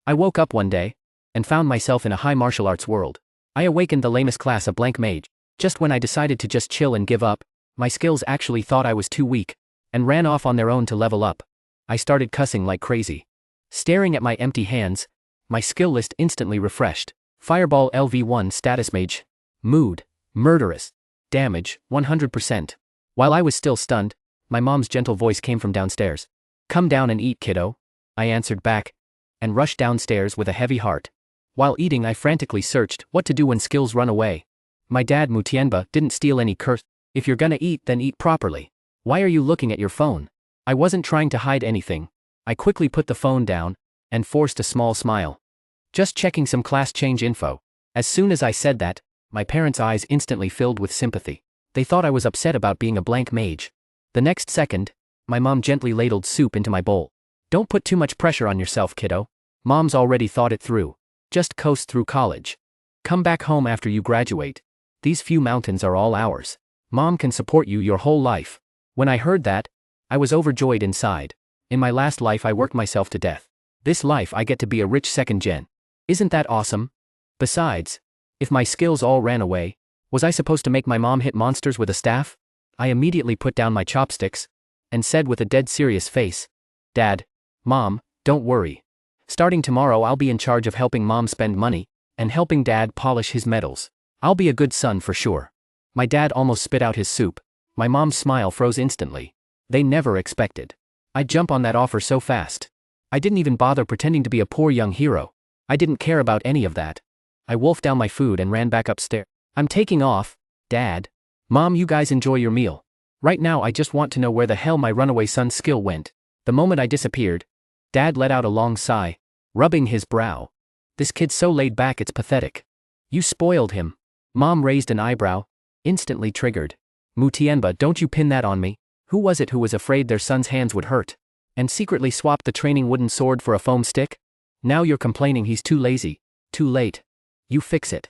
I woke up one day and found myself in a high martial arts world. I awakened the lamest class of blank mage. Just when I decided to just chill and give up, my skills actually thought I was too weak and ran off on their own to level up. I started cussing like crazy. Staring at my empty hands, my skill list instantly refreshed. Fireball LV1 status mage. Mood, murderous. Damage, 100%. While I was still stunned, my mom's gentle voice came from downstairs. "Come down and eat, kiddo," I answered back, and rushed downstairs with a heavy heart. While eating, I frantically searched what to do when skills run away. My dad Mutienba didn't steal any curse. "If you're gonna eat, then eat properly. Why are you looking at your phone?" I wasn't trying to hide anything. I quickly put the phone down and forced a small smile. "Just checking some class change info." As soon as I said that, my parents' eyes instantly filled with sympathy. They thought I was upset about being a blank mage. The next second, my mom gently ladled soup into my bowl. "Don't put too much pressure on yourself, kiddo. Mom's already thought it through. Just coast through college. Come back home after you graduate. These few mountains are all ours. Mom can support you your whole life." When I heard that, I was overjoyed inside. In my last life I worked myself to death. This life I get to be a rich second gen. Isn't that awesome? Besides, if my skills all ran away, was I supposed to make my mom hit monsters with a staff? I immediately put down my chopsticks and said with a dead serious face, "Dad, Mom, don't worry. Starting tomorrow I'll be in charge of helping Mom spend money and helping Dad polish his medals. I'll be a good son for sure." My dad almost spit out his soup. My mom's smile froze instantly. They never expected I'd jump on that offer so fast. I didn't even bother pretending to be a poor young hero. I didn't care about any of that. I wolfed down my food and ran back upstairs. "I'm taking off, Dad. Mom, you guys enjoy your meal. Right now I just want to know where the hell my runaway son's skill went." The moment I disappeared, Dad let out a long sigh, rubbing his brow. "This kid's so laid back it's pathetic. You spoiled him." Mom raised an eyebrow, instantly triggered. "Mutienba, don't you pin that on me. Who was it who was afraid their son's hands would hurt and secretly swapped the training wooden sword for a foam stick? Now you're complaining he's too lazy. Too late. You fix it."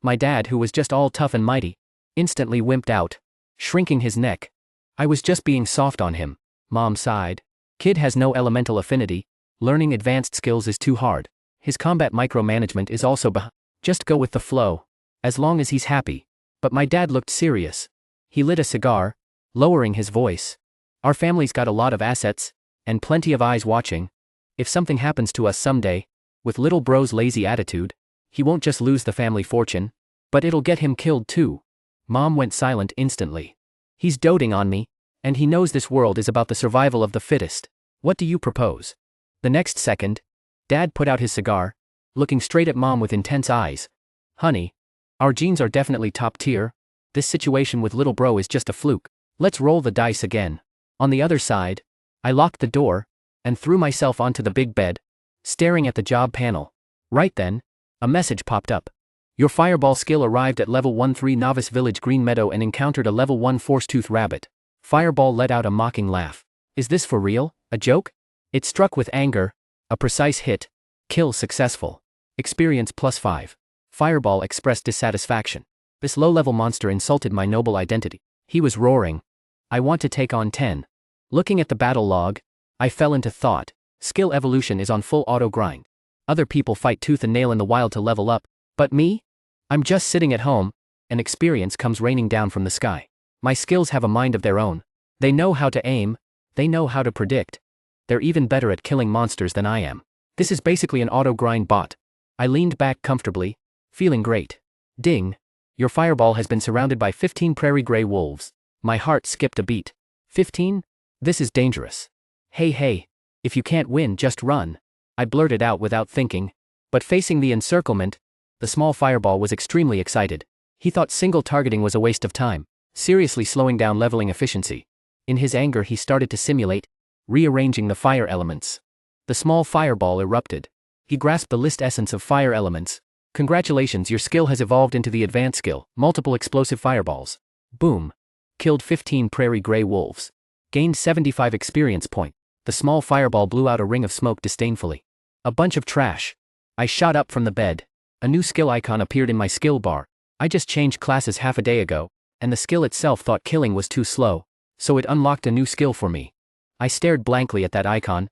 My dad, who was just all tough and mighty, instantly wimped out, shrinking his neck. "I was just being soft on him," Mom sighed. "Kid has no elemental affinity. Learning advanced skills is too hard. His combat micromanagement is also just go with the flow. As long as he's happy." But my dad looked serious. He lit a cigar, lowering his voice. "Our family's got a lot of assets and plenty of eyes watching. If something happens to us someday, with little bro's lazy attitude, he won't just lose the family fortune, but it'll get him killed too." Mom went silent instantly. "He's doting on me, and he knows this world is about the survival of the fittest. What do you propose?" The next second, Dad put out his cigar, looking straight at Mom with intense eyes. "Honey, our genes are definitely top tier. This situation with little bro is just a fluke. Let's roll the dice again." On the other side, I locked the door and threw myself onto the big bed, staring at the job panel. Right then, a message popped up. "Your fireball skill arrived at level 13 Novice Village Green Meadow and encountered a level 1 Force-Tooth Rabbit." Fireball let out a mocking laugh. "Is this for real? A joke?" It struck with anger. A precise hit. Kill successful. Experience +5. Fireball expressed dissatisfaction. This low-level monster insulted my noble identity. He was roaring. "I want to take on 10. Looking at the battle log, I fell into thought. Skill evolution is on full auto grind. Other people fight tooth and nail in the wild to level up, but me? I'm just sitting at home, and experience comes raining down from the sky. My skills have a mind of their own. They know how to aim, they know how to predict. They're even better at killing monsters than I am. This is basically an auto grind bot." I leaned back comfortably, feeling great. Ding. "Your fireball has been surrounded by 15 prairie gray wolves." My heart skipped a beat. 15? This is dangerous. Hey, if you can't win, just run," I blurted out without thinking. But facing the encirclement, the small fireball was extremely excited. He thought single targeting was a waste of time, seriously slowing down leveling efficiency. In his anger he started to simulate, rearranging the fire elements. The small fireball erupted. He grasped the list essence of fire elements. "Congratulations, your skill has evolved into the advanced skill, multiple explosive fireballs." Boom. Killed 15 prairie gray wolves. Gained 75 experience point. The small fireball blew out a ring of smoke disdainfully. "A bunch of trash." I shot up from the bed. A new skill icon appeared in my skill bar. I just changed classes half a day ago, and the skill itself thought killing was too slow, so it unlocked a new skill for me. I stared blankly at that icon,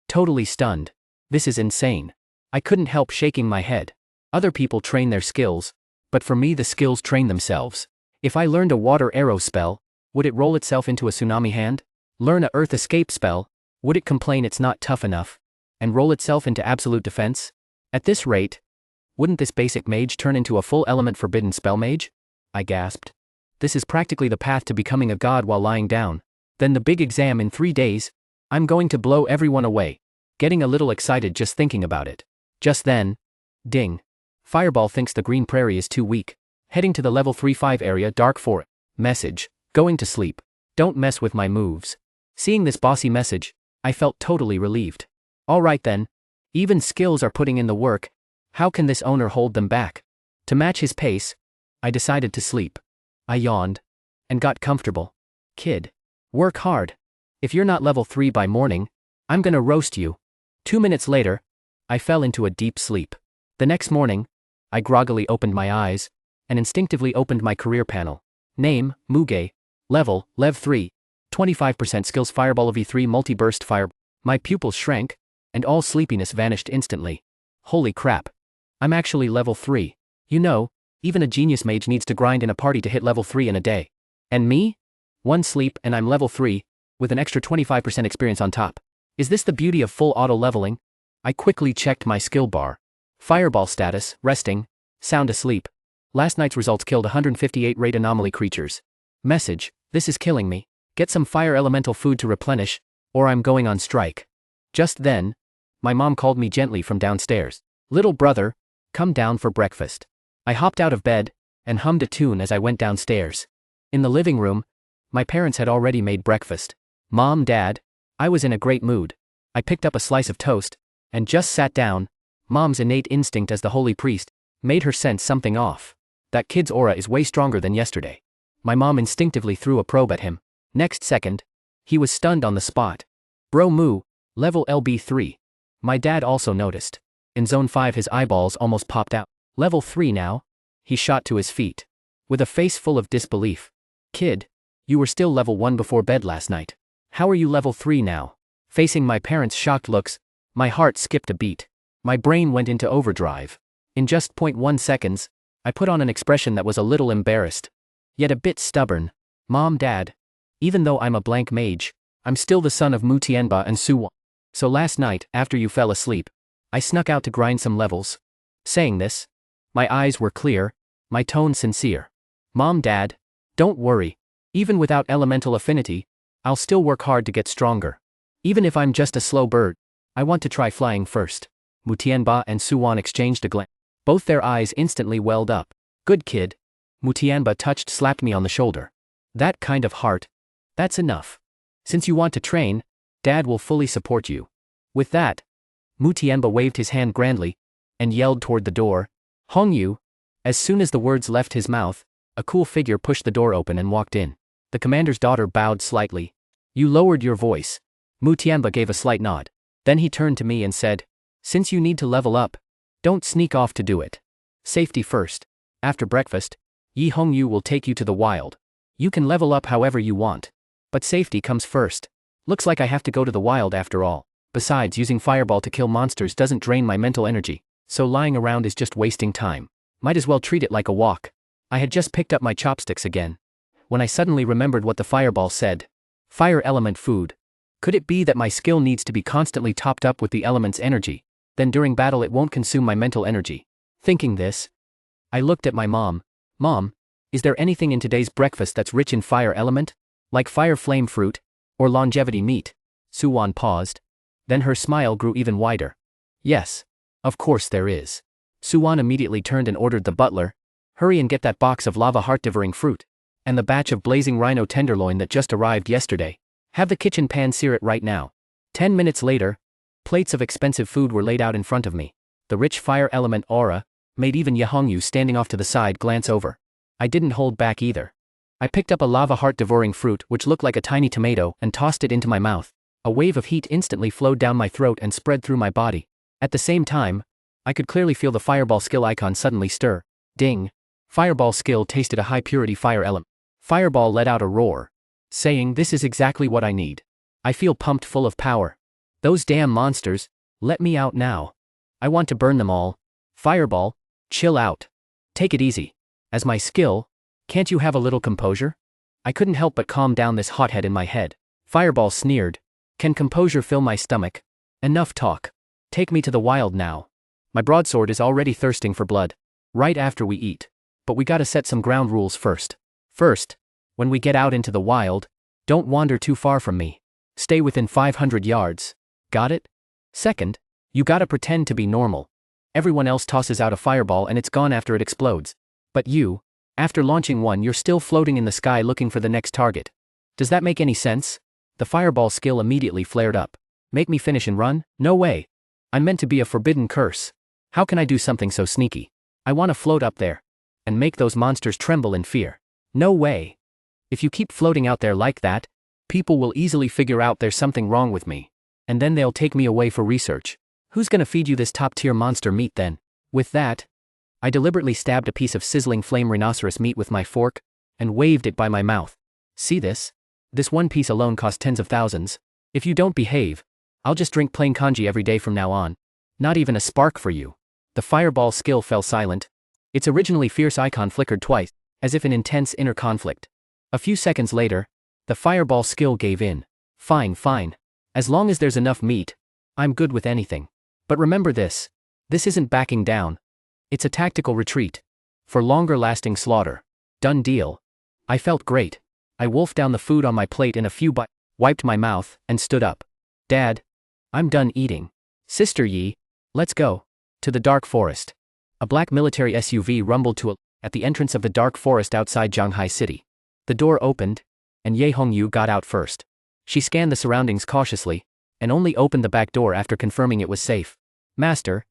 totally stunned. This is insane. I couldn't help shaking my head. Other people train their skills, but for me the skills train themselves. If I learned a water arrow spell, would it roll itself into a tsunami hand? Learn a earth escape spell, would it complain it's not tough enough, and roll itself into absolute defense? At this rate, wouldn't this basic mage turn into a full element forbidden spell mage? I gasped. This is practically the path to becoming a god while lying down. Then the big exam in 3 days. I'm going to blow everyone away. Getting a little excited just thinking about it. Just then, ding. Fireball thinks the green prairie is too weak. Heading to the level 3-5 area, dark forest. Message. Going to sleep. Don't mess with my moves. Seeing this bossy message, I felt totally relieved. Alright then. Even skills are putting in the work. How can this owner hold them back? To match his pace, I decided to sleep. I yawned. And got comfortable. Kid. Work hard. If you're not level 3 by morning, I'm gonna roast you. 2 minutes later, I fell into a deep sleep. The next morning, I groggily opened my eyes, and instinctively opened my career panel. Name, Muge. Level, Lev 3. 25% skills Fireball of E3 multi-burst fire. My pupils shrank, and all sleepiness vanished instantly. Holy crap. I'm actually level 3. You know, even a genius mage needs to grind in a party to hit level 3 in a day. And me? 1 sleep and I'm level 3, with an extra 25% experience on top. Is this the beauty of full auto leveling? I quickly checked my skill bar. Fireball status, resting, sound asleep. Last night's results killed 158 raid anomaly creatures. Message, this is killing me. Get some fire elemental food to replenish, or I'm going on strike. Just then, my mom called me gently from downstairs. Little brother, come down for breakfast. I hopped out of bed, and hummed a tune as I went downstairs. In the living room, my parents had already made breakfast. Mom, Dad, I was in a great mood. I picked up a slice of toast, and just sat down. Mom's innate instinct as the holy priest made her sense something off. That kid's aura is way stronger than yesterday. My mom instinctively threw a probe at him. Next second, he was stunned on the spot. Bro moo, level LB3. My dad also noticed. In zone 5 his eyeballs almost popped out. Level 3 now? He shot to his feet. With a face full of disbelief. Kid, you were still level 1 before bed last night. How are you level 3 now? Facing my parents' shocked looks, my heart skipped a beat. My brain went into overdrive. In just 0.1 seconds, I put on an expression that was a little embarrassed. Yet a bit stubborn. Mom, Dad. Even though I'm a blank mage, I'm still the son of Mutienba and Suwa. So last night, after you fell asleep, I snuck out to grind some levels. Saying this, my eyes were clear, my tone sincere. Mom, Dad, don't worry. Even without elemental affinity, I'll still work hard to get stronger. Even if I'm just a slow bird, I want to try flying first. Mutienba and Suwan exchanged a glance. Both their eyes instantly welled up. Good kid. Mutienba slapped me on the shoulder. That kind of heart. That's enough. Since you want to train, Dad will fully support you. With that, Mutienba waved his hand grandly, and yelled toward the door, Hongyu. As soon as the words left his mouth, a cool figure pushed the door open and walked in. The commander's daughter bowed slightly. You lowered your voice. Mutienba gave a slight nod. Then he turned to me and said, since you need to level up, don't sneak off to do it. Safety first. After breakfast, Yi Hongyu will take you to the wild. You can level up however you want. But safety comes first. Looks like I have to go to the wild after all. Besides, using fireball to kill monsters doesn't drain my mental energy, so lying around is just wasting time. Might as well treat it like a walk. I had just picked up my chopsticks again, when I suddenly remembered what the fireball said. Fire element food. Could it be that my skill needs to be constantly topped up with the element's energy? Then during battle it won't consume my mental energy. Thinking this, I looked at my mom. Mom, is there anything in today's breakfast that's rich in fire element? Like fire flame fruit? Or longevity meat? Suwan paused. Then her smile grew even wider. Yes. Of course there is. Suwan immediately turned and ordered the butler, hurry and get that box of lava heart-devouring fruit. And the batch of blazing rhino tenderloin that just arrived yesterday. Have the kitchen pan sear it right now. 10 minutes later, plates of expensive food were laid out in front of me. The rich fire element aura made even Yahongyu standing off to the side glance over. I didn't hold back either. I picked up a lava heart-devouring fruit which looked like a tiny tomato and tossed it into my mouth. A wave of heat instantly flowed down my throat and spread through my body. At the same time, I could clearly feel the fireball skill icon suddenly stir. Ding. Fireball skill tasted a high-purity fire element. Fireball let out a roar, saying, this is exactly what I need. I feel pumped full of power. Those damn monsters, let me out now. I want to burn them all. Fireball, chill out. Take it easy. As my skill, can't you have a little composure? I couldn't help but calm down this hothead in my head. Fireball sneered. Can composure fill my stomach? Enough talk. Take me to the wild now. My broadsword is already thirsting for blood. Right after we eat. But we gotta set some ground rules first. First, when we get out into the wild, don't wander too far from me. Stay within 500 yards. Got it? Second, you gotta pretend to be normal. Everyone else tosses out a fireball and it's gone after it explodes. But you, after launching one, you're still floating in the sky looking for the next target. Does that make any sense? The fireball skill immediately flared up. Make me finish and run? No way. I'm meant to be a forbidden curse. How can I do something so sneaky? I want to float up there and make those monsters tremble in fear. No way. If you keep floating out there like that, people will easily figure out there's something wrong with me. And then they'll take me away for research. Who's gonna feed you this top-tier monster meat then? With that, I deliberately stabbed a piece of sizzling flame rhinoceros meat with my fork and waved it by my mouth. See this? This one piece alone cost tens of thousands. If you don't behave, I'll just drink plain kanji every day from now on. Not even a spark for you. The fireball skill fell silent. Its originally fierce icon flickered twice, as if in intense inner conflict. A few seconds later, the fireball skill gave in. Fine. As long as there's enough meat, I'm good with anything. But remember this isn't backing down. It's a tactical retreat. For longer-lasting slaughter. Done deal. I felt great. I wolfed down the food on my plate in a few bites, wiped my mouth, and stood up. Dad, I'm done eating. Sister Yi, let's go. To the dark forest. A black military SUV rumbled at the entrance of the dark forest outside Shanghai City. The door opened, and Ye Hongyu got out first. She scanned the surroundings cautiously, and only opened the back door after confirming it was safe. Master.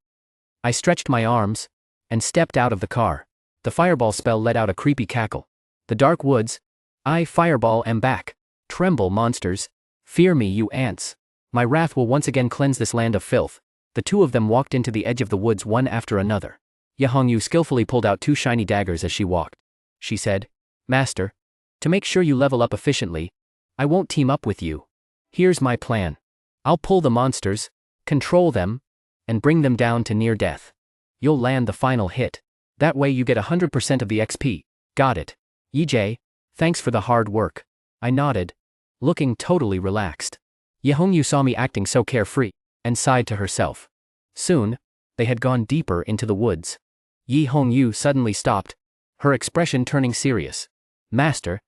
I stretched my arms, and stepped out of the car. The fireball spell let out a creepy cackle. The dark woods. I, Fireball, am back. Tremble, monsters. Fear me, you ants. My wrath will once again cleanse this land of filth. The two of them walked into the edge of the woods one after another. Ye Hongyu skillfully pulled out two shiny daggers as she walked. She said, Master, to make sure you level up efficiently, I won't team up with you. Here's my plan. I'll pull the monsters, control them, and bring them down to near death. You'll land the final hit. That way you get 100% of the XP. Got it. EJ, thanks for the hard work. I nodded, looking totally relaxed. Ye Hongyu saw me acting so carefree, and sighed to herself. Soon, they had gone deeper into the woods. Ye Hongyu suddenly stopped, her expression turning serious. Master,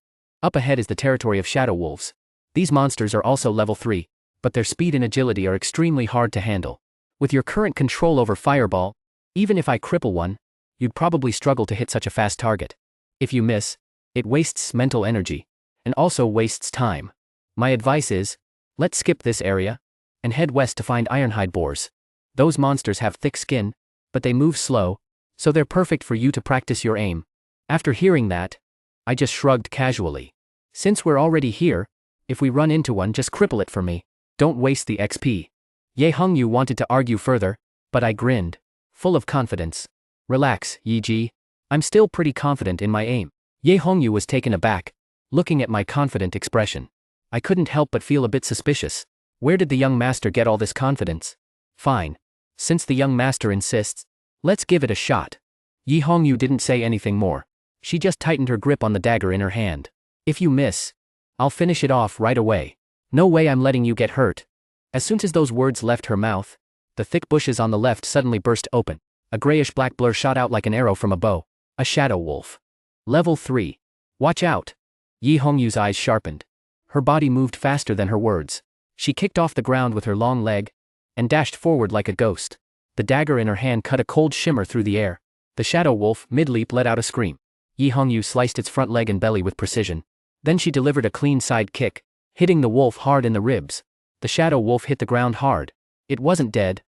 up ahead is the territory of shadow wolves. These monsters are also level 3, but their speed and agility are extremely hard to handle. With your current control over Fireball, even if I cripple one, you'd probably struggle to hit such a fast target. If you miss, it wastes mental energy, and also wastes time. My advice is, let's skip this area, and head west to find ironhide boars. Those monsters have thick skin, but they move slow, so they're perfect for you to practice your aim. After hearing that, I just shrugged casually. Since we're already here, if we run into one, just cripple it for me. Don't waste the XP. Ye Hongyu wanted to argue further, but I grinned, full of confidence. Relax, Yi-ji. I'm still pretty confident in my aim. Ye Hongyu was taken aback, looking at my confident expression. I couldn't help but feel a bit suspicious. Where did the young master get all this confidence? Fine. Since the young master insists, let's give it a shot. Ye Hongyu didn't say anything more. She just tightened her grip on the dagger in her hand. If you miss, I'll finish it off right away. No way I'm letting you get hurt. As soon as those words left her mouth, the thick bushes on the left suddenly burst open. A grayish-black blur shot out like an arrow from a bow. A shadow wolf. Level 3. Watch out. Ye Hongyu's eyes sharpened. Her body moved faster than her words. She kicked off the ground with her long leg, and dashed forward like a ghost. The dagger in her hand cut a cold shimmer through the air. The shadow wolf, mid-leap, let out a scream. Ye Hongyu sliced its front leg and belly with precision. Then she delivered a clean side kick, hitting the wolf hard in the ribs. The shadow wolf hit the ground hard. It wasn't dead,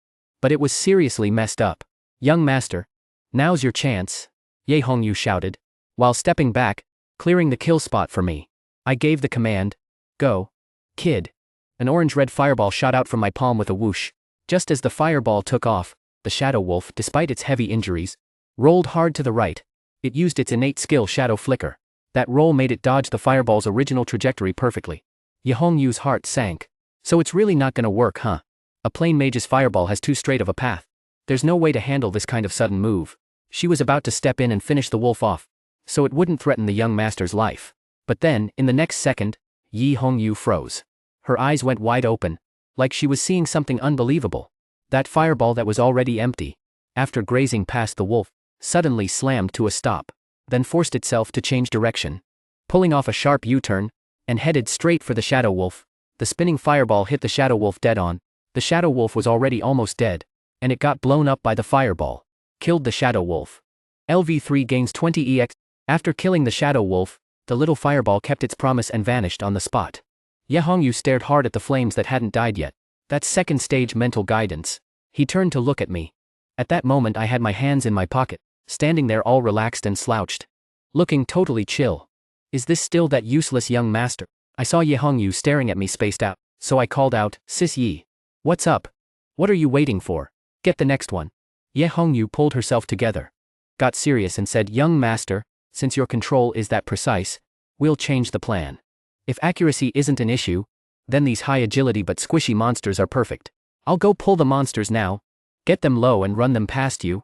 but it was seriously messed up. Young master, now's your chance, Ye Hongyu shouted, while stepping back, clearing the kill spot for me. I gave the command, go, kid. An orange-red fireball shot out from my palm with a whoosh. Just as the fireball took off, the shadow wolf, despite its heavy injuries, rolled hard to the right. It used its innate skill, Shadow Flicker. That roll made it dodge the fireball's original trajectory perfectly. Ye Hongyu's heart sank. So it's really not gonna work, huh? A plain mage's fireball has too straight of a path. There's no way to handle this kind of sudden move. She was about to step in and finish the wolf off, so it wouldn't threaten the young master's life. But then, in the next second, Yi Hongyu froze. Her eyes went wide open, like she was seeing something unbelievable. That fireball that was already empty, after grazing past the wolf, suddenly slammed to a stop, then forced itself to change direction. Pulling off a sharp U-turn, and headed straight for the shadow wolf. The spinning fireball hit the shadow wolf dead on. The shadow wolf was already almost dead, and it got blown up by the fireball. Killed the shadow wolf. LV3 gains 20 EX. After killing the shadow wolf, the little fireball kept its promise and vanished on the spot. Ye Hongyu stared hard at the flames that hadn't died yet. That's second stage mental guidance. He turned to look at me. At that moment I had my hands in my pocket, standing there all relaxed and slouched. Looking totally chill. Is this still that useless young master? I saw Ye Hongyu staring at me spaced out, so I called out, Sis Yi. What's up? What are you waiting for? Get the next one. Ye Hongyu pulled herself together, got serious and said, Young master, since your control is that precise, we'll change the plan. If accuracy isn't an issue, then these high agility but squishy monsters are perfect. I'll go pull the monsters now, get them low and run them past you.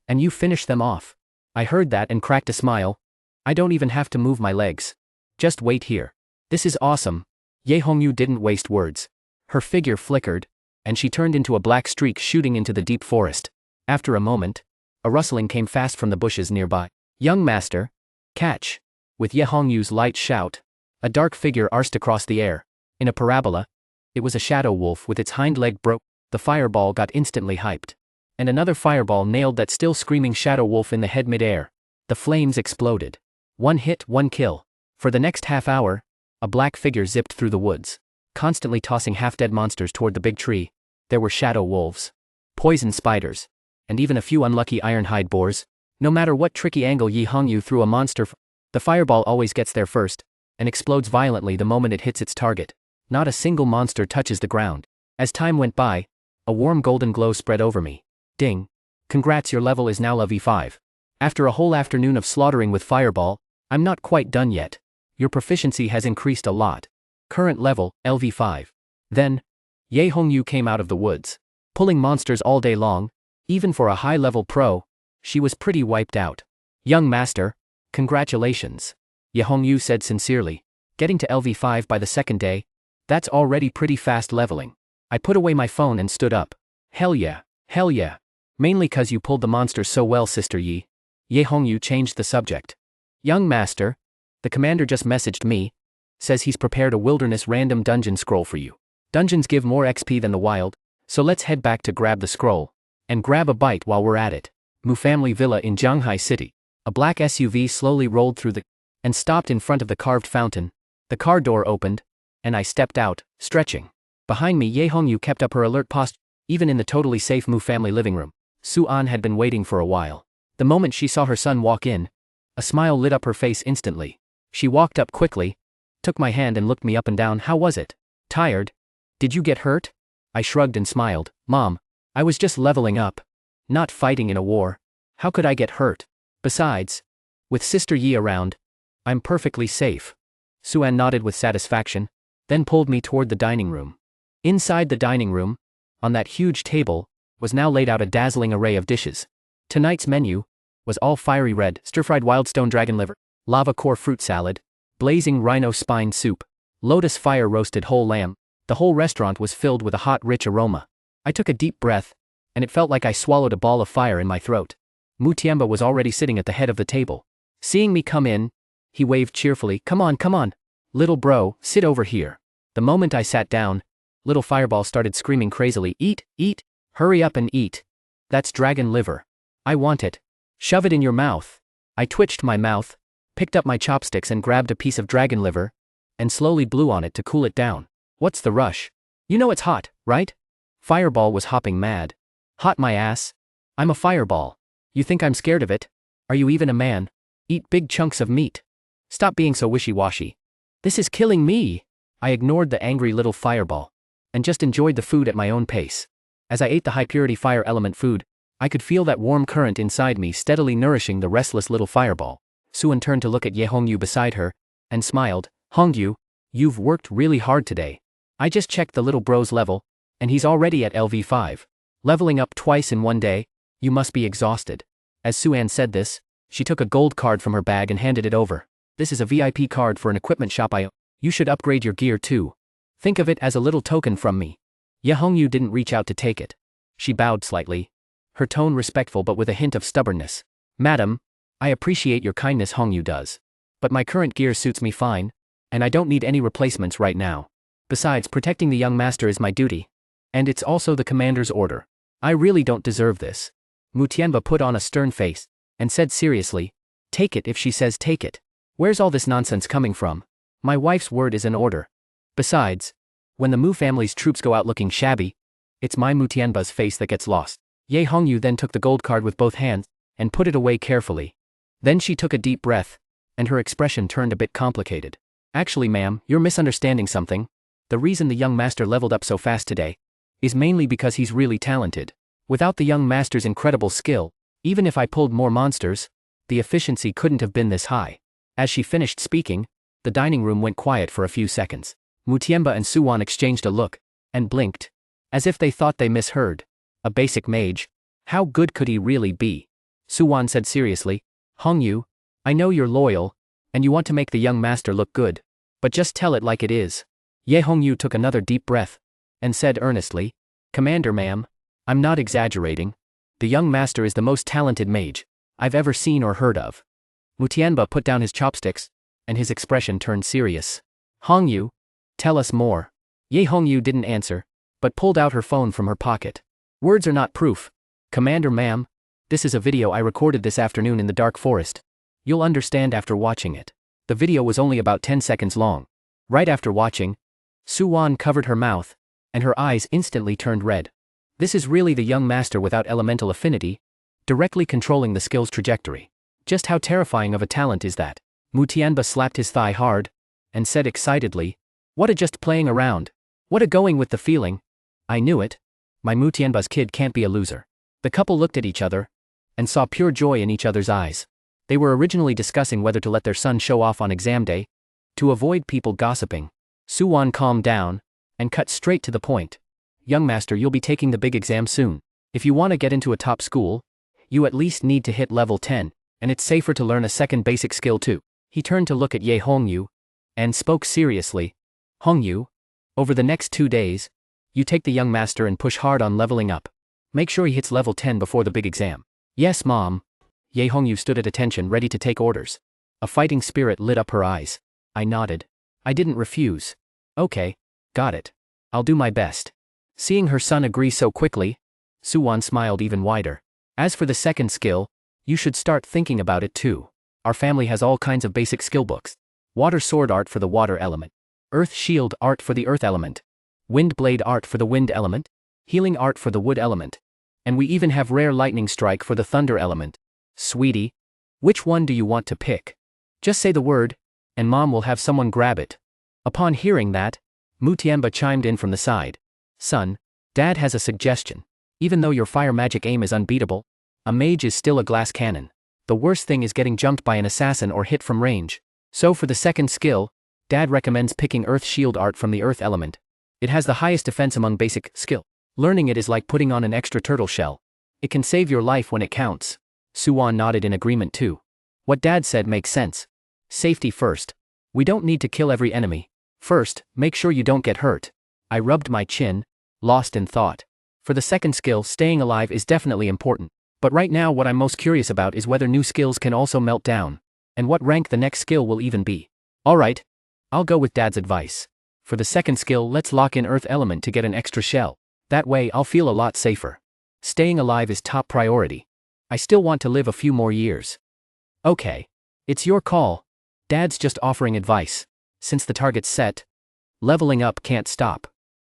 And you finish them off. I heard that and cracked a smile. I don't even have to move my legs. Just wait here. This is awesome. Ye Hongyu didn't waste words. Her figure flickered, and she turned into a black streak shooting into the deep forest. After a moment, a rustling came fast from the bushes nearby. Young master, catch. With Ye Hongyu's light shout, a dark figure arced across the air. In a parabola, it was a shadow wolf with its hind leg broke. The fireball got instantly hyped. And another fireball nailed that still screaming shadow wolf in the head mid-air. The flames exploded. One hit, one kill. For the next half hour, a black figure zipped through the woods, constantly tossing half-dead monsters toward the big tree. There were shadow wolves, poison spiders, and even a few unlucky ironhide boars. No matter what tricky angle Ye Hongyu threw a monster, the fireball always gets there first, and explodes violently the moment it hits its target. Not a single monster touches the ground. As time went by, a warm golden glow spread over me. Ding. Congrats, your level is now LV5. After a whole afternoon of slaughtering with fireball, I'm not quite done yet. Your proficiency has increased a lot. Current level, LV5. Then, Ye Hongyu came out of the woods. Pulling monsters all day long, even for a high-level pro, she was pretty wiped out. Young master, congratulations. Ye Hongyu said sincerely. Getting to LV5 by the second day, that's already pretty fast leveling. I put away my phone and stood up. Hell yeah, hell yeah. Mainly cause you pulled the monsters so well, Sister Yi. Ye Hongyu changed the subject. Young master, the commander just messaged me, says he's prepared a wilderness random dungeon scroll for you. Dungeons give more XP than the wild, so let's head back to grab the scroll. And grab a bite while we're at it. Mu Family Villa in Zhanghai City. A black SUV slowly rolled through and stopped in front of the carved fountain. The car door opened, and I stepped out, stretching. Behind me, Ye Hongyu kept up her alert posture, even in the totally safe Mu family living room. Su-an had been waiting for a while. The moment she saw her son walk in, a smile lit up her face instantly. She walked up quickly, took my hand and looked me up and down. How was it? Tired? Did you get hurt? I shrugged and smiled. Mom, I was just leveling up. Not fighting in a war. How could I get hurt? Besides, with Sister Yi around, I'm perfectly safe. Su-an nodded with satisfaction, then pulled me toward the dining room. Inside the dining room, on that huge table, was now laid out a dazzling array of dishes. Tonight's menu was all fiery red, stir-fried wildstone dragon liver, lava core fruit salad, blazing rhino spine soup, lotus fire roasted whole lamb. The whole restaurant was filled with a hot, rich aroma. I took a deep breath, and it felt like I swallowed a ball of fire in my throat. Mu Tianba was already sitting at the head of the table. Seeing me come in, he waved cheerfully. Come on. Little bro, sit over here. The moment I sat down, little fireball started screaming crazily. Eat, hurry up and eat. That's dragon liver. I want it. Shove it in your mouth. I twitched my mouth, picked up my chopsticks and grabbed a piece of dragon liver, and slowly blew on it to cool it down. What's the rush? You know it's hot, right? Fireball was hopping mad. Hot my ass. I'm a fireball. You think I'm scared of it? Are you even a man? Eat big chunks of meat. Stop being so wishy-washy. This is killing me. I ignored the angry little fireball, and just enjoyed the food at my own pace. As I ate the high-purity fire element food, I could feel that warm current inside me steadily nourishing the restless little fireball. Su-an turned to look at Ye Hongyu beside her, and smiled. Hongyu, you've worked really hard today. I just checked the little bro's level, and he's already at LV5. Leveling up twice in one day? You must be exhausted. As Suan said this, she took a gold card from her bag and handed it over. This is a VIP card for an equipment shop I own. You should upgrade your gear too. Think of it as a little token from me. Ye Hongyu didn't reach out to take it. She bowed slightly, her tone respectful but with a hint of stubbornness. Madam, I appreciate your kindness, Hongyu does. But my current gear suits me fine, and I don't need any replacements right now. Besides, protecting the young master is my duty. And it's also the commander's order. I really don't deserve this. Mutianba put on a stern face, and said seriously, take it if she says take it. Where's all this nonsense coming from? My wife's word is an order. Besides, when the Mu family's troops go out looking shabby, it's my Mutianba's face that gets lost. Ye Hongyu then took the gold card with both hands, and put it away carefully. Then she took a deep breath, and her expression turned a bit complicated. Actually, ma'am, you're misunderstanding something. The reason the young master leveled up so fast today is mainly because he's really talented. Without the young master's incredible skill, even if I pulled more monsters, the efficiency couldn't have been this high. As she finished speaking, the dining room went quiet for a few seconds. Mutianba and Suan exchanged a look, and blinked, as if they thought they misheard. A basic mage? How good could he really be? Suan said seriously, Hongyu, I know you're loyal, and you want to make the young master look good, but just tell it like it is. Ye Hongyu took another deep breath, and said earnestly, Commander ma'am, I'm not exaggerating. The young master is the most talented mage I've ever seen or heard of. Mutianba put down his chopsticks, and his expression turned serious. Hongyu, tell us more. Ye Hongyu didn't answer, but pulled out her phone from her pocket. Words are not proof. Commander ma'am, this is a video I recorded this afternoon in the dark forest. You'll understand after watching it. The video was only about 10 seconds long. Right after watching, Suan covered her mouth, and her eyes instantly turned red. This is really the young master without elemental affinity, directly controlling the skill's trajectory. Just how terrifying of a talent is that? Mutianba slapped his thigh hard, and said excitedly, what a just playing around. What a going with the feeling. I knew it. My Mutianba's kid can't be a loser. The couple looked at each other, and saw pure joy in each other's eyes. They were originally discussing whether to let their son show off on exam day, to avoid people gossiping. Suan calmed down, and cut straight to the point. Young master, you'll be taking the big exam soon. If you want to get into a top school, you at least need to hit level 10, and it's safer to learn a second basic skill too. He turned to look at Ye Hongyu, and spoke seriously. Hongyu, over the next 2 days, you take the young master and push hard on leveling up. Make sure he hits level 10 before the big exam. Yes, Mom. Ye Hongyu stood at attention, ready to take orders. A fighting spirit lit up her eyes. I nodded. I didn't refuse. Okay, got it. I'll do my best. Seeing her son agree so quickly, Suan smiled even wider. As for the second skill, you should start thinking about it too. Our family has all kinds of basic skill books. Water sword art for the water element. Earth shield art for the earth element. Wind blade art for the wind element. Healing art for the wood element. And we even have rare lightning strike for the thunder element. Sweetie, which one do you want to pick? Just say the word, and Mom will have someone grab it. Upon hearing that, Mutianba chimed in from the side. Son, Dad has a suggestion. Even though your fire magic aim is unbeatable, a mage is still a glass cannon. The worst thing is getting jumped by an assassin or hit from range. So for the second skill, Dad recommends picking Earth Shield art from the Earth element. It has the highest defense among basic skill. Learning it is like putting on an extra turtle shell. It can save your life when it counts. Suan nodded in agreement too. What Dad said makes sense. Safety first. We don't need to kill every enemy. First, make sure you don't get hurt. I rubbed my chin, lost in thought. For the second skill, staying alive is definitely important. But right now what I'm most curious about is whether new skills can also melt down, and what rank the next skill will even be. Alright, I'll go with Dad's advice. For the second skill, let's lock in Earth element to get an extra shell. That way I'll feel a lot safer. Staying alive is top priority. I still want to live a few more years. Okay. It's your call. Dad's just offering advice. Since the target's set, leveling up can't stop.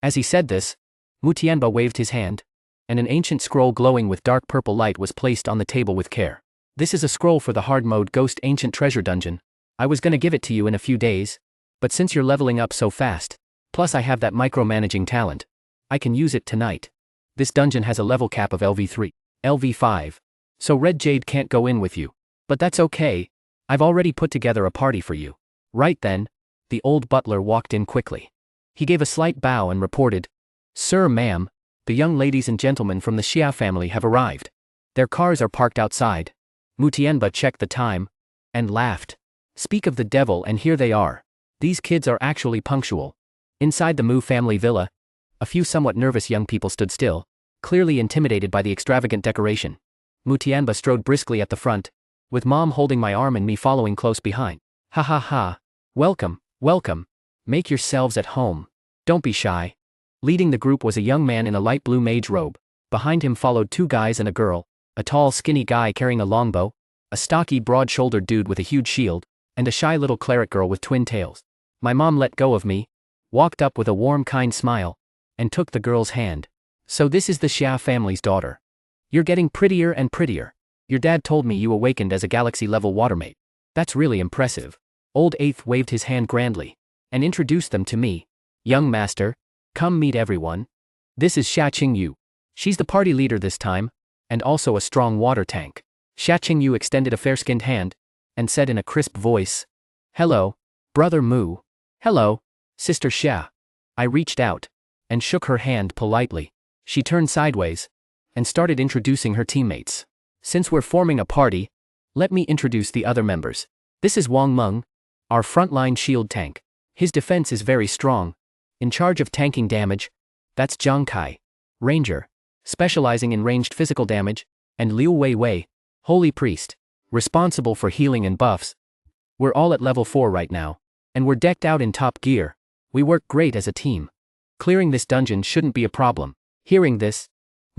As he said this, Mutianba waved his hand, and an ancient scroll glowing with dark purple light was placed on the table with care. This is a scroll for the hard mode Ghost Ancient Treasure Dungeon. I was gonna give it to you in a few days, but since you're leveling up so fast, plus I have that micromanaging talent, I can use it tonight. This dungeon has a level cap of LV3, LV5, so Red Jade can't go in with you. But that's okay, I've already put together a party for you. Right then, the old butler walked in quickly. He gave a slight bow and reported, Sir, ma'am, The young ladies and gentlemen from the Xia family have arrived. Their cars are parked outside. Mutianba checked the time and laughed. Speak of the devil, and here they are. These kids are actually punctual. Inside the Mu family villa, a few somewhat nervous young people stood still, clearly intimidated by the extravagant decoration. Mutianba strode briskly at the front, with Mom holding my arm and me following close behind. Ha ha ha. Welcome, welcome. Make yourselves at home. Don't be shy. Leading the group was a young man in a light blue mage robe. Behind him followed two guys and a girl, a tall skinny guy carrying a longbow, a stocky broad-shouldered dude with a huge shield, and a shy little cleric girl with twin tails. My mom let go of me, walked up with a warm kind smile, and took the girl's hand. So this is the Xia family's daughter. You're getting prettier and prettier. Your dad told me you awakened as a galaxy-level watermate. That's really impressive. Old Eighth waved his hand grandly, and introduced them to me. Young master, come meet everyone. This is Xia Qingyu. She's the party leader this time, and also a strong water tank. Xia Qingyu extended a fair-skinned hand, and said in a crisp voice, Hello, Brother Mu. Hello, Sister Xia. I reached out, and shook her hand politely. She turned sideways, and started introducing her teammates. Since we're forming a party, let me introduce the other members. This is Wang Meng, our frontline shield tank. His defense is very strong. In charge of tanking damage, that's Zhang Kai, ranger, specializing in ranged physical damage, and Liu Weiwei, holy priest, responsible for healing and buffs. We're all at level 4 right now, and we're decked out in top gear. We work great as a team. Clearing this dungeon shouldn't be a problem. Hearing this,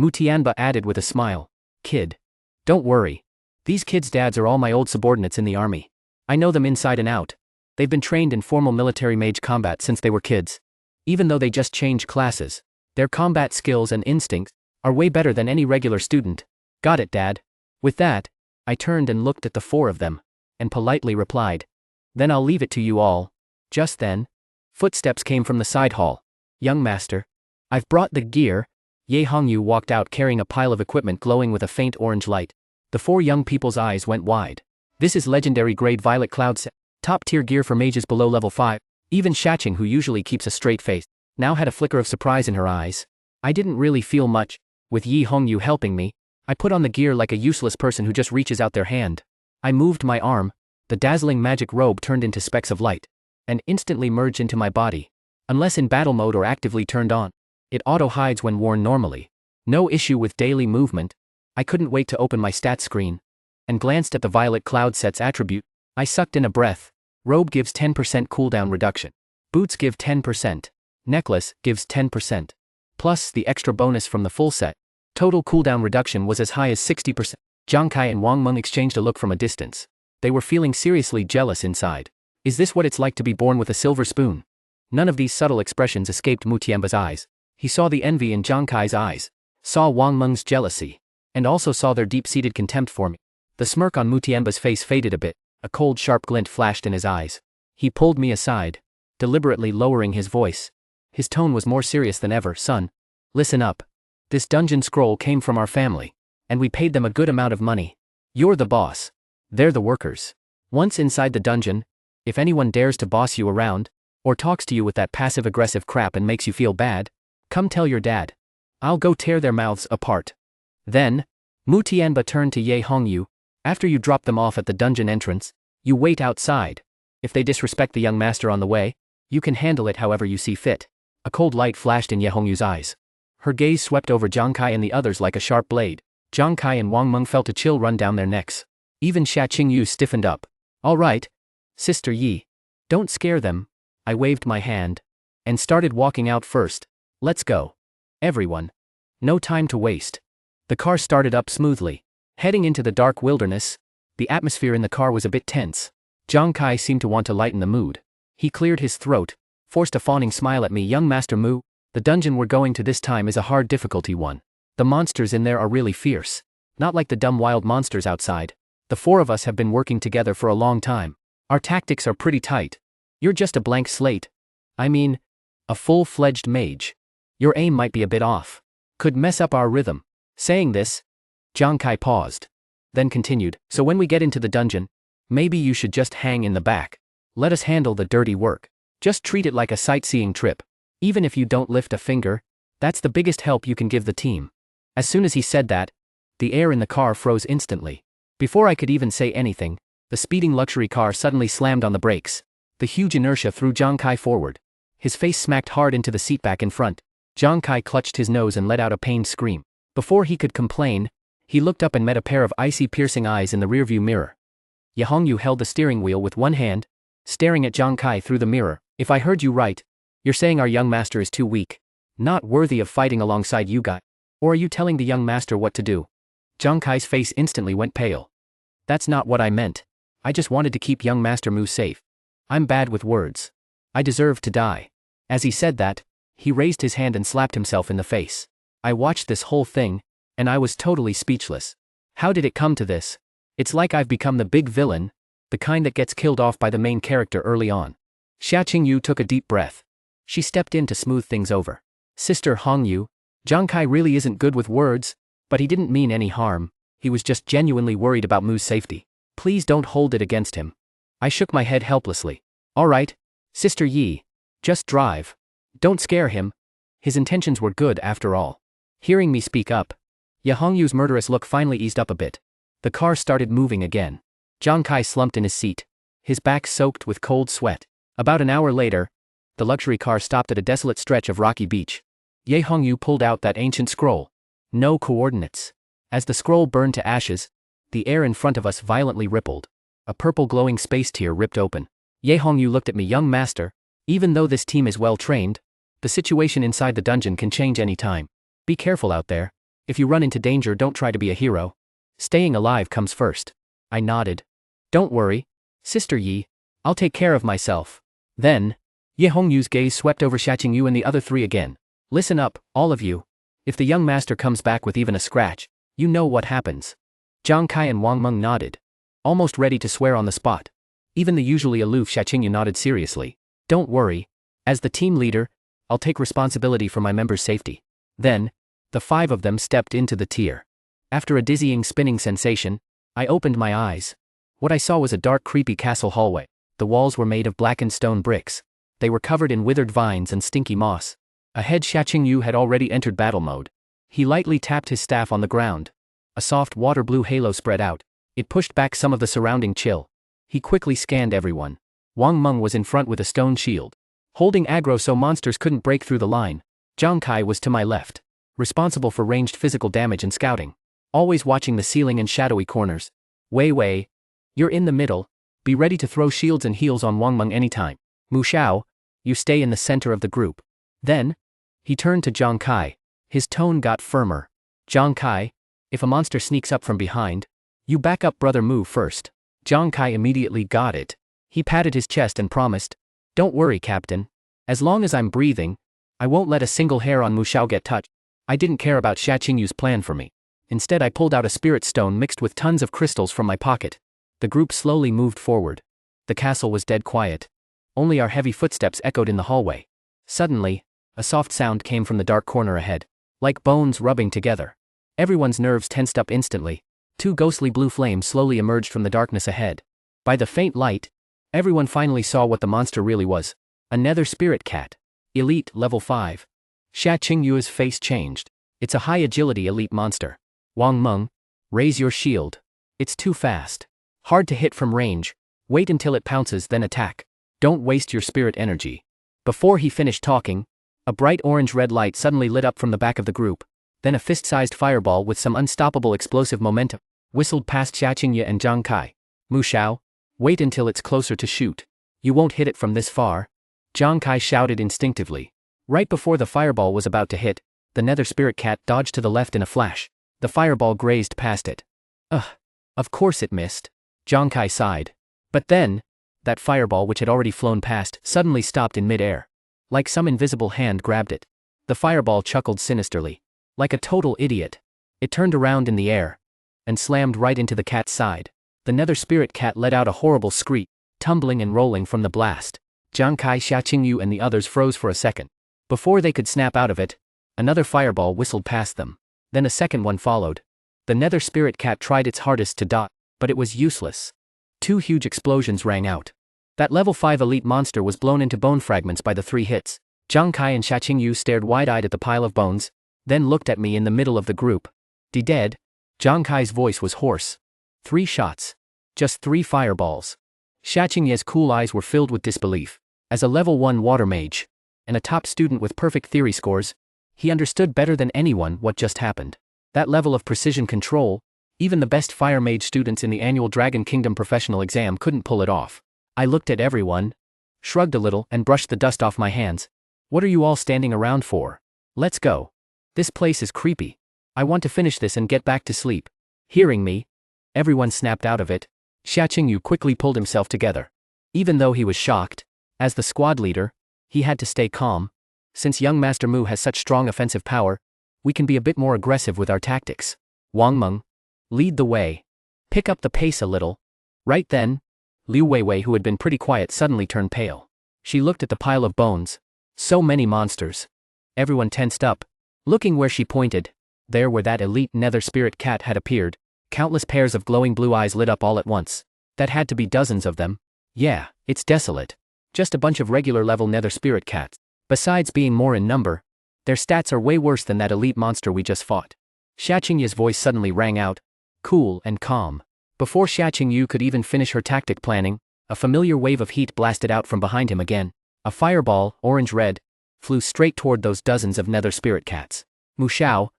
Mutianba added with a smile, Kid, don't worry. These kids' dads are all my old subordinates in the army. I know them inside and out. They've been trained in formal military mage combat since they were kids. Even though they just changed classes, their combat skills and instincts are way better than any regular student. Got it, Dad. With that, I turned and looked at the 4 of them, and politely replied, Then I'll leave it to you all. Just then, footsteps came from the side hall. Young master, I've brought the gear. Ye Hongyu walked out carrying a pile of equipment glowing with a faint orange light. The 4 young people's eyes went wide. This is legendary grade Violet Cloud set, top tier gear for mages below level 5. Even Shaching, who usually keeps a straight face, now had a flicker of surprise in her eyes. I didn't really feel much. With Yi Hongyu helping me, I put on the gear like a useless person who just reaches out their hand. I moved my arm, the dazzling magic robe turned into specks of light, and instantly merged into my body. Unless in battle mode or actively turned on, it auto-hides when worn normally. No issue with daily movement. I couldn't wait to open my stats screen, and glanced at the Violet Cloud set's attribute. I sucked in a breath. Robe gives 10% cooldown reduction. Boots give 10%. Necklace gives 10%. Plus the extra bonus from the full set. Total cooldown reduction was as high as 60%. Zhang Kai and Wang Meng exchanged a look from a distance. They were feeling seriously jealous inside. Is this what it's like to be born with a silver spoon? None of these subtle expressions escaped Mutianba's eyes. He saw the envy in Zhang Kai's eyes, saw Wang Meng's jealousy, and also saw their deep-seated contempt for me. The smirk on Mutianba's face faded a bit. A cold sharp glint flashed in his eyes. He pulled me aside, deliberately lowering his voice. His tone was more serious than ever. Son, listen up. This dungeon scroll came from our family, and we paid them a good amount of money. You're the boss. They're the workers. Once inside the dungeon, if anyone dares to boss you around, or talks to you with that passive-aggressive crap and makes you feel bad, come tell your dad. I'll go tear their mouths apart. Then, Mutianba turned to Ye Hongyu. After you drop them off at the dungeon entrance, you wait outside. If they disrespect the young master on the way, you can handle it however you see fit. A cold light flashed in Ye Hongyu's eyes. Her gaze swept over Zhang Kai and the others like a sharp blade. Zhang Kai and Wang Meng felt a chill run down their necks. Even Xia Qingyu stiffened up. All right, Sister Yi. Don't scare them. I waved my hand, and started walking out first. Let's go. Everyone. No time to waste. The car started up smoothly. Heading into the dark wilderness, the atmosphere in the car was a bit tense. Zhang Kai seemed to want to lighten the mood. He cleared his throat, forced a fawning smile at me. Young Master Mu, the dungeon we're going to this time is a hard difficulty one. The monsters in there are really fierce. Not like the dumb wild monsters outside. The 4 of us have been working together for a long time. Our tactics are pretty tight. You're just a blank slate. I mean, a full-fledged mage. Your aim might be a bit off. Could mess up our rhythm. Saying this, Zhang Kai paused, then continued, so when we get into the dungeon, maybe you should just hang in the back. Let us handle the dirty work. Just treat it like a sightseeing trip. Even if you don't lift a finger, That's the biggest help you can give the team. As soon as he said that, the air in the car froze instantly. Before I could even say anything, the speeding luxury car suddenly slammed on the brakes. The huge inertia threw Zhang Kai forward. His face smacked hard into the seatback in front. Zhang Kai clutched his nose and let out a pained scream. Before he could complain, he looked up and met a pair of icy piercing eyes in the rearview mirror. Ye Hongyu held the steering wheel with one hand, staring at Zhang Kai through the mirror. If I heard you right, you're saying our young master is too weak, not worthy of fighting alongside you guys. Or are you telling the young master what to do? Zhang Kai's face instantly went pale. That's not what I meant. I just wanted to keep young Master Mu safe. I'm bad with words. I deserve to die. As he said that, he raised his hand and slapped himself in the face. I watched this whole thing, and I was totally speechless. How did it come to this? It's like I've become the big villain, the kind that gets killed off by the main character early on. Xia Qingyu took a deep breath. She stepped in to smooth things over. Sister Hongyu, Zhang Kai really isn't good with words, but he didn't mean any harm. He was just genuinely worried about Mu's safety. Please don't hold it against him. I shook my head helplessly. All right, Sister Yi, just drive. Don't scare him. His intentions were good after all. Hearing me speak up, Ye Hongyu's murderous look finally eased up a bit. The car started moving again. Zhang Kai slumped in his seat, his back soaked with cold sweat. About an hour later, the luxury car stopped at a desolate stretch of rocky beach. Ye Hongyu pulled out that ancient scroll. No coordinates. As the scroll burned to ashes, the air in front of us violently rippled. A purple glowing space tear ripped open. Ye Hongyu looked at me. Young master, even though this team is well trained, the situation inside the dungeon can change any time. Be careful out there. If you run into danger, don't try to be a hero. Staying alive comes first. I nodded. Don't worry, Sister Yi, I'll take care of myself. Then, Ye Hongyu's gaze swept over Xia Qingyu and the other three again. Listen up, all of you. If the young master comes back with even a scratch, you know what happens. Zhang Kai and Wang Meng nodded, almost ready to swear on the spot. Even the usually aloof Xia Qingyu nodded seriously. Don't worry. As the team leader, I'll take responsibility for my members' safety. Then, the five of them stepped into the tier. After a dizzying spinning sensation, I opened my eyes. What I saw was a dark, creepy castle hallway. The walls were made of blackened stone bricks. They were covered in withered vines and stinky moss. Ahead, Xia Qingyu had already entered battle mode. He lightly tapped his staff on the ground. A soft water blue halo spread out. It pushed back some of the surrounding chill. He quickly scanned everyone. Wang Meng was in front with a stone shield, holding aggro so monsters couldn't break through the line. Zhang Kai was to my left, responsible for ranged physical damage and scouting, always watching the ceiling and shadowy corners. Wei Wei, you're in the middle. Be ready to throw shields and heals on Wang Meng anytime. Mu Xiao, you stay in the center of the group. Then, he turned to Zhang Kai. His tone got firmer. Zhang Kai, if a monster sneaks up from behind, you back up Brother Mu first. Zhang Kai immediately got it. He patted his chest and promised, don't worry, Captain. As long as I'm breathing, I won't let a single hair on Mu Xiao get touched. I didn't care about Xia Qingyu's plan for me. Instead, I pulled out a spirit stone mixed with tons of crystals from my pocket. The group slowly moved forward. The castle was dead quiet. Only our heavy footsteps echoed in the hallway. Suddenly, a soft sound came from the dark corner ahead, like bones rubbing together. Everyone's nerves tensed up instantly. Two ghostly blue flames slowly emerged from the darkness ahead. By the faint light, everyone finally saw what the monster really was. A nether spirit cat. Elite level 5. Xia Qingyu's face changed. It's a high agility elite monster. Wang Meng, raise your shield. It's too fast. Hard to hit from range. Wait until it pounces, then attack. Don't waste your spirit energy. Before he finished talking, a bright orange-red light suddenly lit up from the back of the group. Then a fist-sized fireball with some unstoppable explosive momentum whistled past Xia Qingyu and Zhang Kai. Mu Xiao, wait until it's closer to shoot. You won't hit it from this far. Zhang Kai shouted instinctively. Right before the fireball was about to hit, the nether spirit cat dodged to the left in a flash. The fireball grazed past it. Of course it missed. Zhang Kai sighed. But then, that fireball which had already flown past suddenly stopped in mid-air. Like some invisible hand grabbed it. The fireball chuckled sinisterly. Like a total idiot. It turned around in the air and slammed right into the cat's side. The nether spirit cat let out a horrible screech, tumbling and rolling from the blast. Zhang Kai, Xia Qingyu and the others froze for a second. Before they could snap out of it, another fireball whistled past them. Then a second one followed. The nether spirit cat tried its hardest to dodge, but it was useless. Two huge explosions rang out. That level 5 elite monster was blown into bone fragments by the 3 hits. Zhang Kai and Xia Qingyu stared wide-eyed at the pile of bones, then looked at me in the middle of the group. Dead? Zhang Kai's voice was hoarse. 3 shots. Just 3 fireballs. Xia Qingye's cool eyes were filled with disbelief. As a level 1 water mage, and a top student with perfect theory scores, he understood better than anyone what just happened. That level of precision control, even the best fire mage students in the annual Dragon Kingdom professional exam couldn't pull it off. I looked at everyone, shrugged a little and brushed the dust off my hands. What are you all standing around for? Let's go. This place is creepy. I want to finish this and get back to sleep. Hearing me, everyone snapped out of it. Xia Qingyu quickly pulled himself together. Even though he was shocked, as the squad leader, he had to stay calm. Since young Master Mu has such strong offensive power, we can be a bit more aggressive with our tactics. Wang Meng, lead the way. Pick up the pace a little. Right then, Liu Weiwei, who had been pretty quiet, suddenly turned pale. She looked at the pile of bones. So many monsters. Everyone tensed up, looking where she pointed. There where that elite nether spirit cat had appeared, countless pairs of glowing blue eyes lit up all at once. That had to be dozens of them. Yeah, it's desolate. Just a bunch of regular level nether spirit cats. Besides being more in number, their stats are way worse than that elite monster we just fought. Xia Qingye's voice suddenly rang out, cool and calm. Before Xia Qingyu could even finish her tactic planning, a familiar wave of heat blasted out from behind him again. A fireball, orange-red, flew straight toward those dozens of nether spirit cats. Mu Xiao,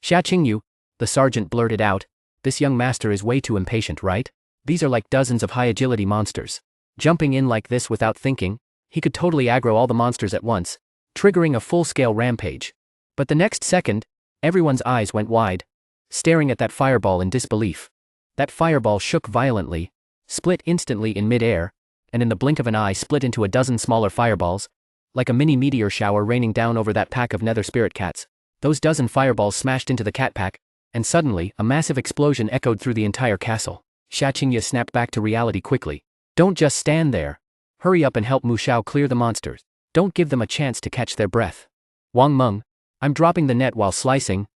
Xia Qingyu, the sergeant blurted out, this young master is way too impatient, right? These are like dozens of high-agility monsters. Jumping in like this without thinking, he could totally aggro all the monsters at once, triggering a full-scale rampage. But the next second, everyone's eyes went wide, staring at that fireball in disbelief. That fireball shook violently, split instantly in mid-air, and in the blink of an eye split into a dozen smaller fireballs, like a mini meteor shower raining down over that pack of nether spirit cats. Those dozen fireballs smashed into the cat pack, and suddenly, a massive explosion echoed through the entire castle. Xia Qingye snapped back to reality quickly. Don't just stand there. Hurry up and help Mu Xiao clear the monsters. Don't give them a chance to catch their breath. Wang Meng, I'm dropping the net while slicing.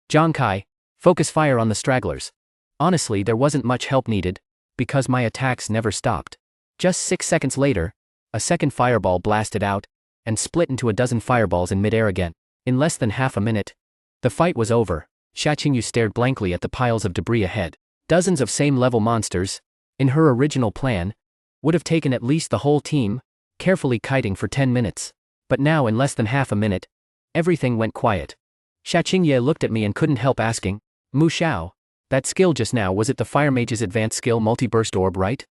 Zhang Kai, focus fire on the stragglers. Honestly, there wasn't much help needed, because my attacks never stopped. Just 6 seconds later, a second fireball blasted out, and split into a dozen fireballs in midair again. In less than half a minute, the fight was over. Xia Qingyu stared blankly at the piles of debris ahead. Dozens of same-level monsters, in her original plan, would have taken at least the whole team, carefully kiting for 10 minutes. But now in less than half a minute, everything went quiet. Xia Qingye looked at me and couldn't help asking, Mu Xiao, that skill just now, was it the Fire Mage's advanced skill Multi-Burst Orb, right?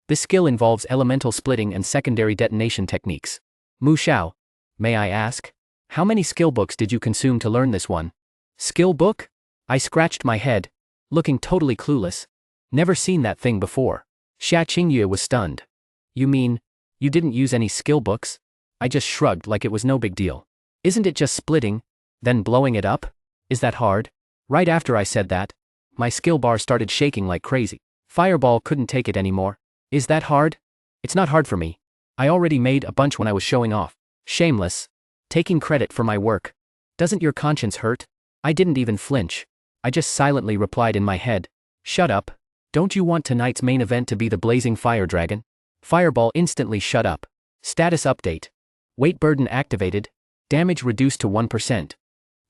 This skill involves elemental splitting and secondary detonation techniques. Mu Xiao, may I ask, how many skill books did you consume to learn this one? Skill book? I scratched my head, looking totally clueless. Never seen that thing before. Xia Qingye was stunned. You mean, you didn't use any skill books? I just shrugged like it was no big deal. Isn't it just splitting, then blowing it up? Is that hard? Right after I said that, my skill bar started shaking like crazy. Fireball couldn't take it anymore. Is that hard? It's not hard for me. I already made a bunch when I was showing off. Shameless. Taking credit for my work. Doesn't your conscience hurt? I didn't even flinch. I just silently replied in my head. Shut up. Don't you want tonight's main event to be the blazing fire dragon? Fireball instantly shut up. Status update. Weight burden activated. Damage reduced to 1%.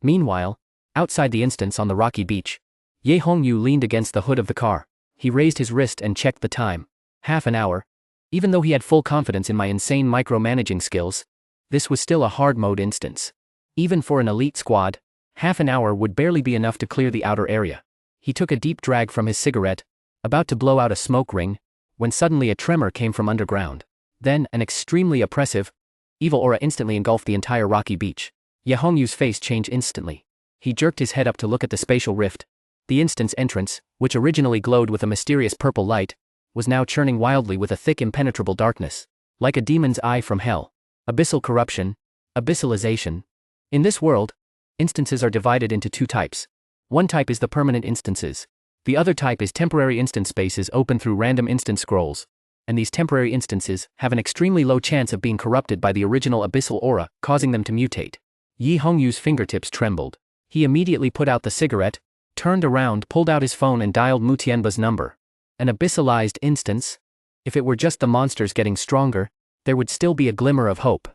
Meanwhile, outside the instance on the rocky beach, Ye Hongyu leaned against the hood of the car. He raised his wrist and checked the time. Half an hour. Even though he had full confidence in my insane micromanaging skills, this was still a hard mode instance. Even for an elite squad, half an hour would barely be enough to clear the outer area. He took a deep drag from his cigarette, about to blow out a smoke ring, when suddenly a tremor came from underground. Then, an extremely oppressive, evil aura instantly engulfed the entire rocky beach. Ye Hongyu's face changed instantly. He jerked his head up to look at the spatial rift. The instance entrance, which originally glowed with a mysterious purple light, was now churning wildly with a thick impenetrable darkness. Like a demon's eye from hell. Abyssal corruption. Abyssalization. In this world, instances are divided into 2 types. One type is the permanent instances. The other type is temporary instance spaces open through random instance scrolls. And these temporary instances have an extremely low chance of being corrupted by the original abyssal aura, causing them to mutate. Ye Hongyu's fingertips trembled. He immediately put out the cigarette, turned around, pulled out his phone and dialed Mu Tianba's number. An abyssalized instance? If it were just the monsters getting stronger, there would still be a glimmer of hope.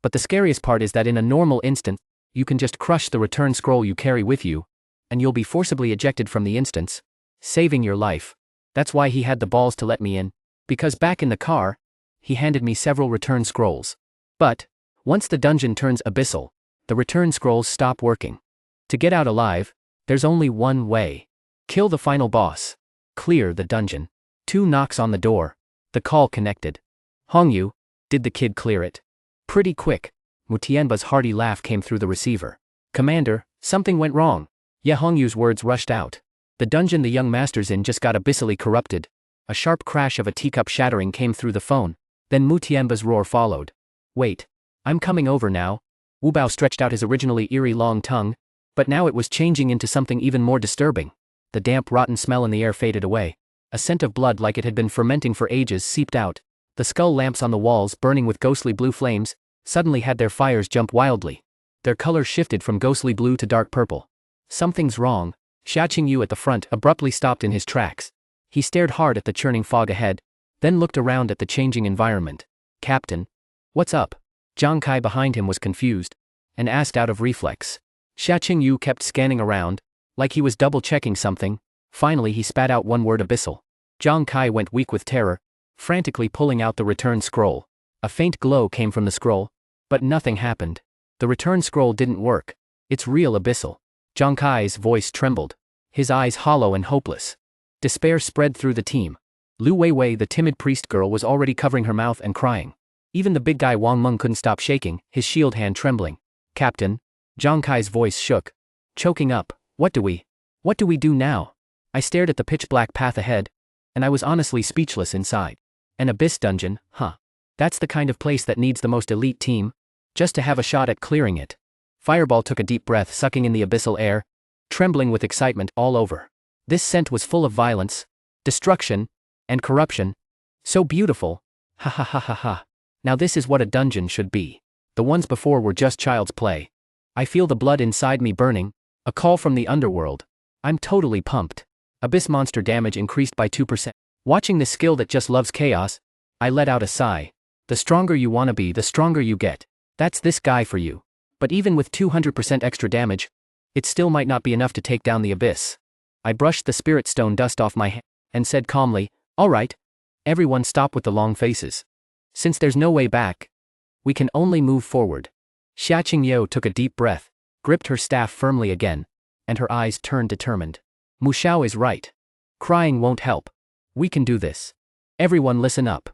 But the scariest part is that in a normal instant, you can just crush the return scroll you carry with you, and you'll be forcibly ejected from the instance, saving your life. That's why he had the balls to let me in, because back in the car, he handed me several return scrolls. But, once the dungeon turns abyssal, the return scrolls stop working. To get out alive, there's only one way. Kill the final boss. Clear the dungeon. 2 knocks on the door. The call connected. Hongyu, did the kid clear it? Pretty quick. Mutianba's hearty laugh came through the receiver. Commander, something went wrong. Yeah, Hongyu's words rushed out. The dungeon the young master's in just got abyssally corrupted. A sharp crash of a teacup shattering came through the phone. Then Mutianba's roar followed. Wait. I'm coming over now. Wu Bao stretched out his originally eerie long tongue, but now it was changing into something even more disturbing. The damp, rotten smell in the air faded away. A scent of blood like it had been fermenting for ages seeped out. The skull lamps on the walls, burning with ghostly blue flames, suddenly had their fires jump wildly. Their color shifted from ghostly blue to dark purple. Something's wrong. Xia Qingyu at the front abruptly stopped in his tracks. He stared hard at the churning fog ahead, then looked around at the changing environment. Captain, what's up? Zhang Kai behind him was confused, and asked out of reflex. Xia Qingyu kept scanning around, like he was double-checking something. Finally he spat out one word: abyssal. Zhang Kai went weak with terror, frantically pulling out the return scroll. A faint glow came from the scroll, but nothing happened. The return scroll didn't work. It's real abyssal. Zhang Kai's voice trembled, his eyes hollow and hopeless. Despair spread through the team. Lu Weiwei, the timid priest girl, was already covering her mouth and crying. Even the big guy Wang Meng couldn't stop shaking, his shield hand trembling. Captain, Zhang Kai's voice shook. Choking up, what do we do now? I stared at the pitch-black path ahead, and I was honestly speechless inside. An abyss dungeon, huh? That's the kind of place that needs the most elite team, just to have a shot at clearing it. Fireball took a deep breath, sucking in the abyssal air, trembling with excitement all over. This scent was full of violence, destruction, and corruption. So beautiful. Ha ha ha ha ha. Now this is what a dungeon should be. The ones before were just child's play. I feel the blood inside me burning. A call from the underworld. I'm totally pumped. Abyss monster damage increased by 2%. Watching this skill that just loves chaos, I let out a sigh. The stronger you wanna be, the stronger you get. That's this guy for you. But even with 200% extra damage, it still might not be enough to take down the abyss. I brushed the spirit stone dust off my hand, and said calmly, all right. Everyone stop with the long faces. Since there's no way back, we can only move forward. Xia Qingyu took a deep breath, gripped her staff firmly again, and her eyes turned determined. Mu Xiao is right. Crying won't help. We can do this. Everyone listen up.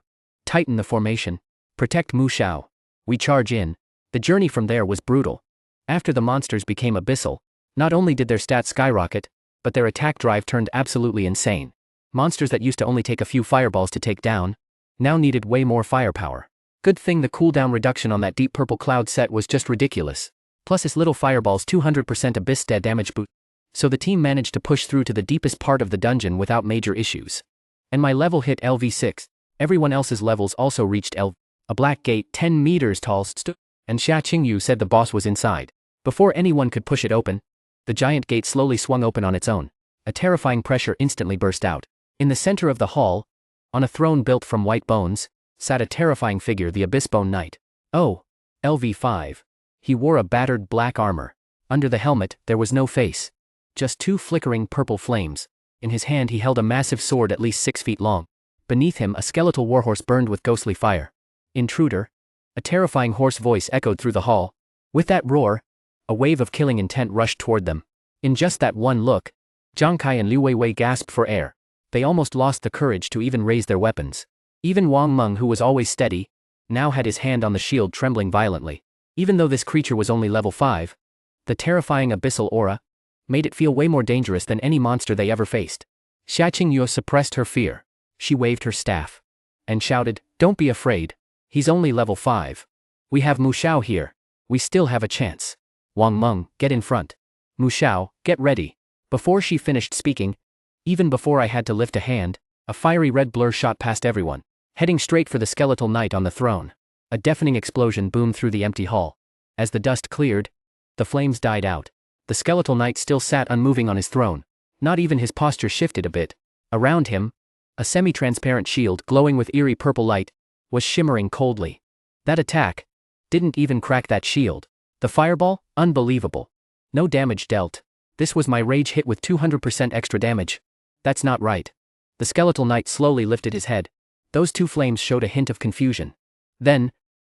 Tighten the formation. Protect Mu Xiao. We charge in. The journey from there was brutal. After the monsters became abyssal, not only did their stats skyrocket, but their attack drive turned absolutely insane. Monsters that used to only take a few fireballs to take down, now needed way more firepower. Good thing the cooldown reduction on that deep purple cloud set was just ridiculous. Plus his little fireball's 200% abyss stat damage boost. So the team managed to push through to the deepest part of the dungeon without major issues. And my level hit LV6. Everyone else's levels also reached LV. A black gate 10 meters tall stood, and Xia Qingyu said the boss was inside. Before anyone could push it open, the giant gate slowly swung open on its own. A terrifying pressure instantly burst out. In the center of the hall, on a throne built from white bones, sat a terrifying figure, the Abyssbone Knight. Oh, LV5. He wore a battered black armor. Under the helmet, there was no face. Just 2 flickering purple flames. In his hand he held a massive sword at least 6 feet long. Beneath him a skeletal warhorse burned with ghostly fire. Intruder. A terrifying hoarse voice echoed through the hall. With that roar, a wave of killing intent rushed toward them. In just that one look, Zhang Kai and Liu Weiwei gasped for air. They almost lost the courage to even raise their weapons. Even Wang Meng, who was always steady, now had his hand on the shield trembling violently. Even though this creature was only level 5, the terrifying abyssal aura made it feel way more dangerous than any monster they ever faced. Xia Qingyu suppressed her fear. She waved her staff and shouted, "Don't be afraid. He's only level 5. We have Mu Xiao here. We still have a chance. Wang Meng, get in front. Mu Xiao, get ready." Before she finished speaking, even before I had to lift a hand, a fiery red blur shot past everyone, heading straight for the skeletal knight on the throne. A deafening explosion boomed through the empty hall. As the dust cleared, the flames died out. The skeletal knight still sat unmoving on his throne. Not even his posture shifted a bit. Around him, a semi-transparent shield glowing with eerie purple light was shimmering coldly. That attack, Didn't even crack that shield. The fireball? Unbelievable. No damage dealt. This was my rage hit with 200% extra damage. That's not right. The skeletal knight slowly lifted his head. Those two flames showed a hint of confusion. Then,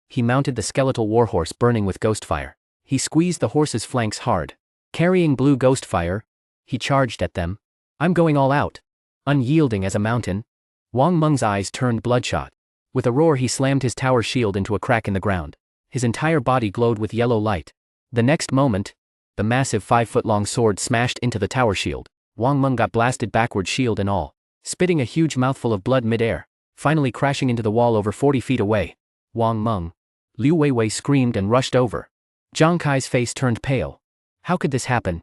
he mounted the skeletal warhorse burning with ghost fire. He squeezed the horse's flanks hard. Carrying blue ghost fire, he charged at them. I'm going all out. Unyielding as a mountain. Wang Meng's eyes turned bloodshot. With a roar he slammed his tower shield into a crack in the ground. His entire body glowed with yellow light. The next moment, the massive 5-foot-long sword smashed into the tower shield. Wang Meng got blasted backward, shield and all, spitting a huge mouthful of blood mid-air, finally crashing into the wall over 40 feet away. Wang Meng. Liu Weiwei screamed and rushed over. Zhang Kai's face turned pale. How could this happen?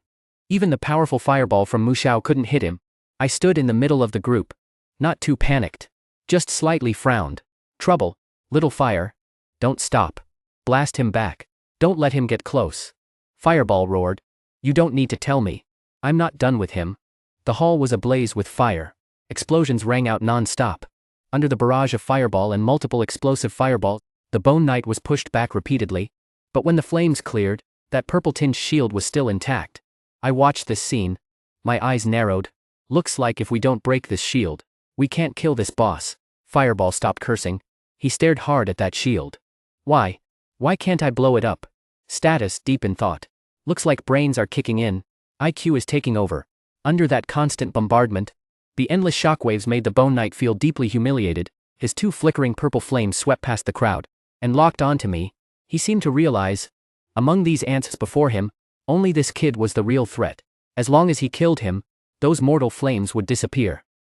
Even the powerful fireball from Mu Xiao couldn't hit him. I stood in the middle of the group. Not too panicked. Just slightly frowned. Trouble. Little fire. Don't stop. Blast him back. Don't let him get close. Fireball roared. You don't need to tell me. I'm not done with him. The hall was ablaze with fire. Explosions rang out non-stop. Under the barrage of fireball and multiple explosive fireballs, the Bone Knight was pushed back repeatedly. But when the flames cleared, that purple-tinged shield was still intact. I watched this scene. My eyes narrowed. Looks like if we don't break this shield, we can't kill this boss. Fireball stopped cursing. He stared hard at that shield. Why? Why can't I blow it up? Status deep in thought. Looks like brains are kicking in. IQ is taking over. Under that constant bombardment, the endless shockwaves made the Bone Knight feel deeply humiliated. His two flickering purple flames swept past the crowd and locked onto me. He seemed to realize, among these ants before him, only this kid was the real threat. As long as he killed him, those mortal flames would disappear.